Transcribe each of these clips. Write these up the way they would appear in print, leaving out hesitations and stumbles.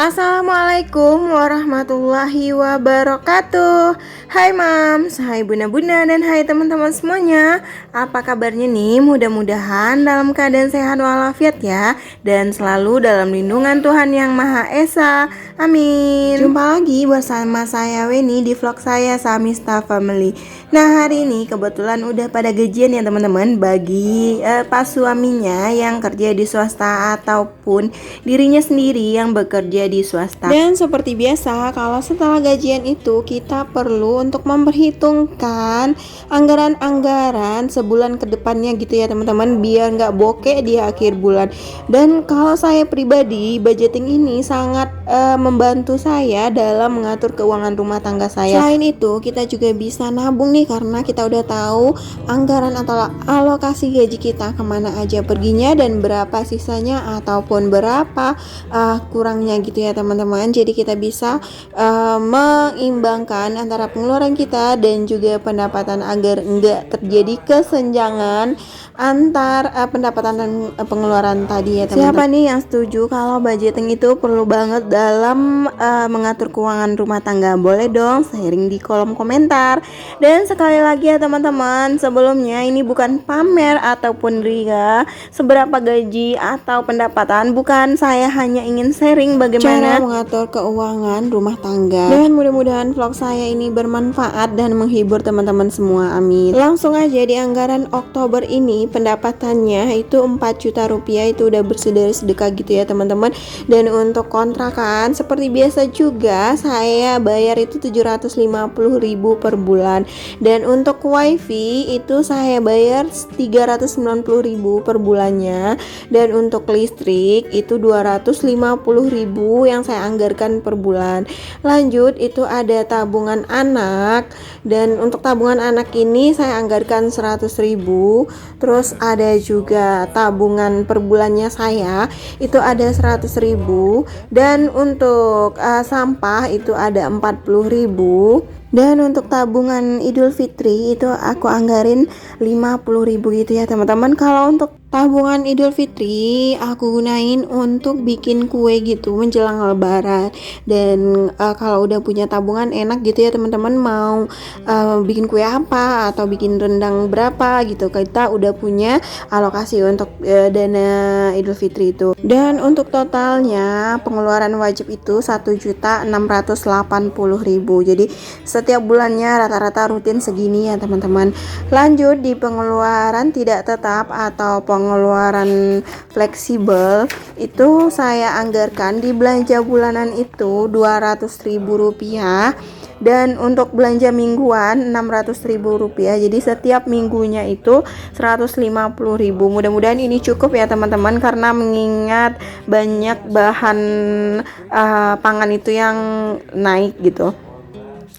Assalamualaikum warahmatullahi wabarakatuh. Hai Mams, hai bunda-bunda dan hai teman-teman semuanya. Apa kabarnya nih? Mudah-mudahan dalam keadaan sehat walafiat ya, dan selalu dalam lindungan Tuhan Yang Maha Esa. Amin. Jumpa lagi bersama saya Weni di vlog saya Samista Family. Nah, hari ini kebetulan udah pada gajian ya teman-teman, bagi pas suaminya yang kerja di swasta ataupun dirinya sendiri yang bekerja di swasta. Dan seperti biasa, kalau setelah gajian itu kita perlu untuk memperhitungkan anggaran-anggaran sebulan ke depannya gitu ya teman-teman, biar nggak bokeh di akhir bulan. Dan kalau saya pribadi, budgeting ini sangat membantu saya dalam mengatur keuangan rumah tangga saya. Selain itu, kita juga bisa nabung nih, karena kita udah tahu anggaran atau alokasi gaji kita kemana aja perginya dan berapa sisanya ataupun berapa kurangnya gitu ya teman-teman. Jadi kita bisa mengimbangkan antara pengeluaran kita dan juga pendapatan agar enggak terjadi kesenjangan antar pendapatan dan pengeluaran tadi ya teman-teman. Siapa nih yang setuju kalau budgeting itu perlu banget dalam mengatur keuangan rumah tangga? Boleh dong sharing di kolom komentar. Dan sekali lagi ya teman-teman, sebelumnya ini bukan pamer ataupun ria seberapa gaji atau pendapatan, bukan. Saya hanya ingin sharing bagaimana cara mengatur keuangan rumah tangga. Dan mudah-mudahan vlog saya ini bermanfaat dan menghibur teman-teman semua, amin. Langsung aja, di anggaran Oktober ini pendapatannya itu 4 juta rupiah, itu udah bersih dari sedekah gitu ya teman-teman. Dan untuk kontrakan seperti biasa juga saya bayar itu 750.000 per bulan. Dan untuk wifi itu saya bayar 390.000 per bulannya. Dan untuk listrik itu 250.000 yang saya anggarkan per bulan. Lanjut, itu ada tabungan anak, dan untuk tabungan anak ini saya anggarkan 100.000. Terus ada juga tabungan per bulannya saya itu ada 100.000. Dan untuk sampah itu ada 40.000. Dan untuk tabungan Idul Fitri itu aku anggarin 50.000 gitu ya teman-teman. Kalau untuk tabungan Idul Fitri aku gunain untuk bikin kue gitu menjelang lebaran. Dan kalau udah punya tabungan enak gitu ya teman-teman, mau bikin kue apa atau bikin rendang berapa gitu, kita udah punya alokasi untuk dana Idul Fitri itu. Dan untuk totalnya pengeluaran wajib itu 1.680.000. Jadi setiap bulannya rata-rata rutin segini ya teman-teman. Lanjut, di pengeluaran tidak tetap atau pengeluaran fleksibel itu saya anggarkan di belanja bulanan itu 200.000 rupiah. Dan untuk belanja mingguan 600.000 rupiah. Jadi setiap minggunya itu 150.000. Mudah-mudahan ini cukup ya teman-teman, karena mengingat banyak bahan pangan itu yang naik gitu.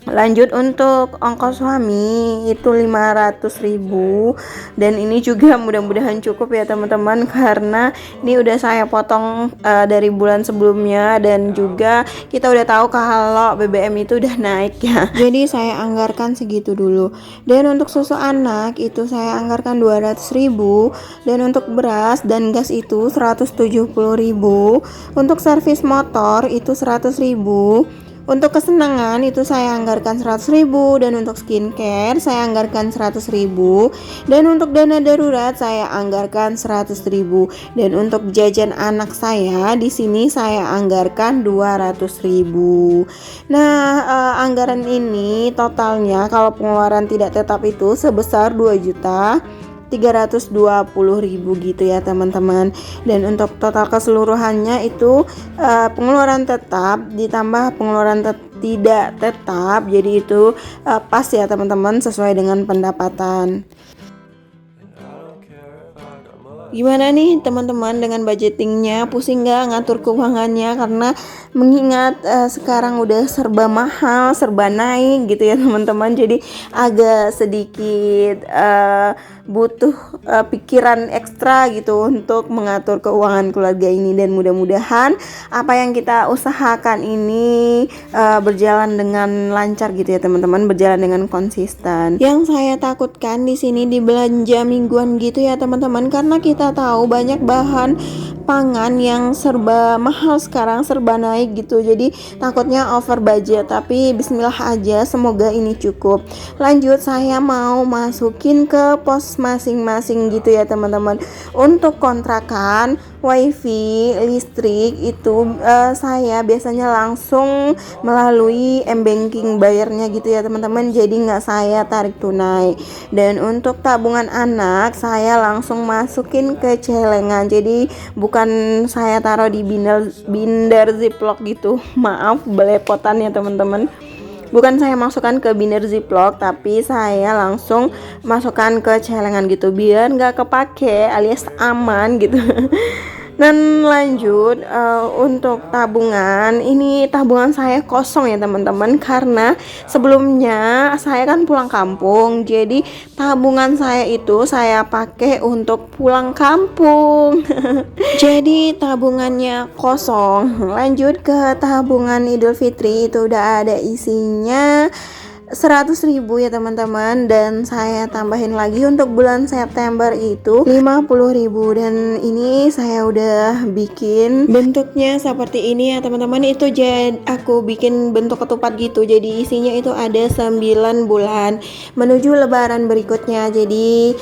Lanjut, untuk ongkos suami itu 500.000. Dan ini juga mudah-mudahan cukup ya teman-teman, karena ini udah saya potong dari bulan sebelumnya. Dan juga kita udah tahu kalau BBM itu udah naik ya, jadi saya anggarkan segitu dulu. Dan untuk susu anak itu saya anggarkan 200.000. Dan untuk beras dan gas itu 170.000. Untuk servis motor itu 100.000. Untuk kesenangan itu saya anggarkan 100.000. Dan untuk skincare saya anggarkan 100.000. Dan untuk dana darurat saya anggarkan 100.000. Dan untuk jajan anak saya di sini saya anggarkan 200.000. Nah, anggaran ini totalnya kalau pengeluaran tidak tetap itu sebesar 2.320.000 gitu ya teman-teman. Dan untuk total keseluruhannya itu pengeluaran tetap ditambah pengeluaran tidak tetap, jadi itu pas ya teman-teman, sesuai dengan pendapatan. Gimana nih teman-teman dengan budgetingnya? Pusing nggak ngatur keuangannya? Karena mengingat sekarang udah serba mahal, serba naik gitu ya teman-teman. Jadi agak sedikit butuh pikiran ekstra gitu untuk mengatur keuangan keluarga ini. Dan mudah-mudahan apa yang kita usahakan ini berjalan dengan lancar gitu ya teman-teman, berjalan dengan konsisten. Yang saya takutkan di sini di belanja mingguan gitu ya teman-teman, karena kita tahu banyak bahan pangan yang serba mahal sekarang, serba naik gitu. Jadi takutnya over budget, tapi bismillah aja, semoga ini cukup. Lanjut, saya mau masukin ke pos masing-masing gitu ya teman-teman. Untuk kontrakan, wifi, listrik itu saya biasanya langsung melalui m-banking bayarnya gitu ya teman-teman, jadi nggak saya tarik tunai. Dan untuk tabungan anak saya langsung masukin ke celengan, jadi bukan saya taruh di binder ziplock gitu maaf belepotan ya teman-teman. Bukan saya masukkan ke binder ziplock, tapi saya langsung masukkan ke celengan gitu biar nggak kepake alias aman gitu. Dan lanjut, untuk tabungan, ini tabungan saya kosong ya teman-teman, karena sebelumnya saya kan pulang kampung, jadi tabungan saya itu saya pakai untuk pulang kampung. Jadi tabungannya kosong. Lanjut ke tabungan Idul Fitri, itu udah ada isinya 100.000 ya teman-teman, dan saya tambahin lagi untuk bulan September itu 50.000, dan ini saya udah bikin bentuknya seperti ini ya teman-teman. Itu aku bikin bentuk ketupat gitu, jadi isinya itu ada 9 bulan menuju lebaran berikutnya. Jadi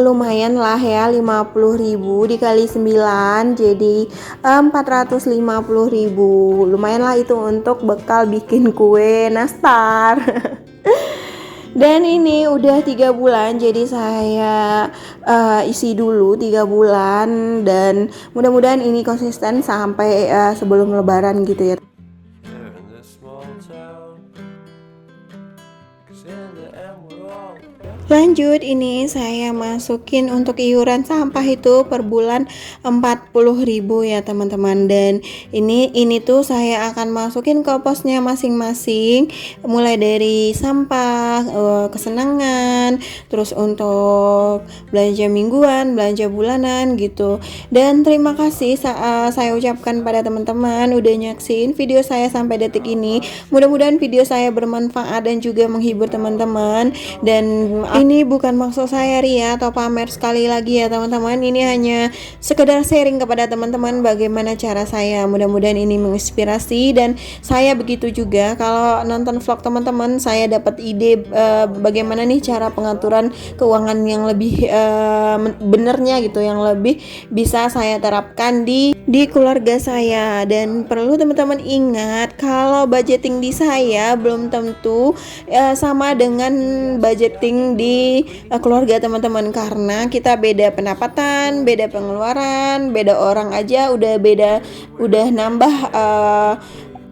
lumayan lah ya, 50.000 dikali 9 jadi 450.000, lumayan lah itu untuk bekal bikin kue nastar. Dan ini udah 3 bulan, jadi saya isi dulu 3 bulan, dan mudah-mudahan ini konsisten sampai sebelum lebaran gitu ya. Lanjut, ini saya masukin untuk iuran sampah itu per bulan 40.000 ya teman-teman. Dan ini tuh saya akan masukin ke posnya masing-masing, mulai dari sampah, kesenangan, terus untuk belanja mingguan, belanja bulanan gitu. Dan terima kasih saya ucapkan pada teman-teman udah nyaksin video saya sampai detik ini. Mudah-mudahan video saya bermanfaat dan juga menghibur teman-teman. Dan ini bukan maksud saya ria atau pamer, sekali lagi ya teman-teman, ini hanya sekedar sharing kepada teman-teman bagaimana cara saya. Mudah-mudahan ini menginspirasi, dan saya begitu juga kalau nonton vlog teman-teman saya dapat ide bagaimana nih cara pengaturan keuangan yang lebih benernya gitu, yang lebih bisa saya terapkan di keluarga saya. Dan perlu teman-teman ingat kalau budgeting di saya belum tentu sama dengan budgeting di keluarga teman-teman, karena kita beda pendapatan, beda pengeluaran, beda orang aja udah nambah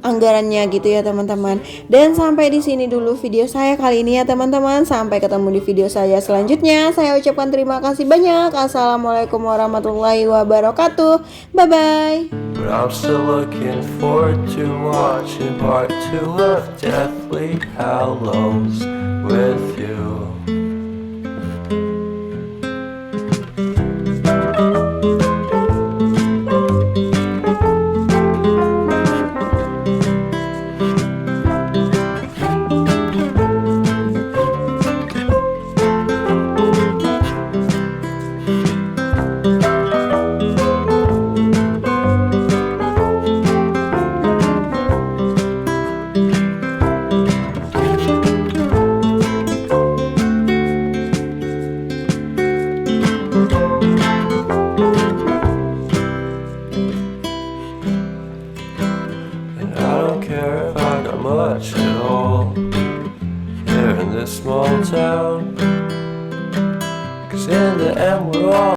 anggarannya gitu ya teman-teman. Dan sampai di sini dulu video saya kali ini ya teman-teman. Sampai ketemu di video saya selanjutnya. Saya ucapkan terima kasih banyak. Assalamualaikum warahmatullahi wabarakatuh. Bye bye. But I'm still looking forward to watching part 2 of Deathly Hallows with you. Much at all here in this small town, 'cause in the end we're all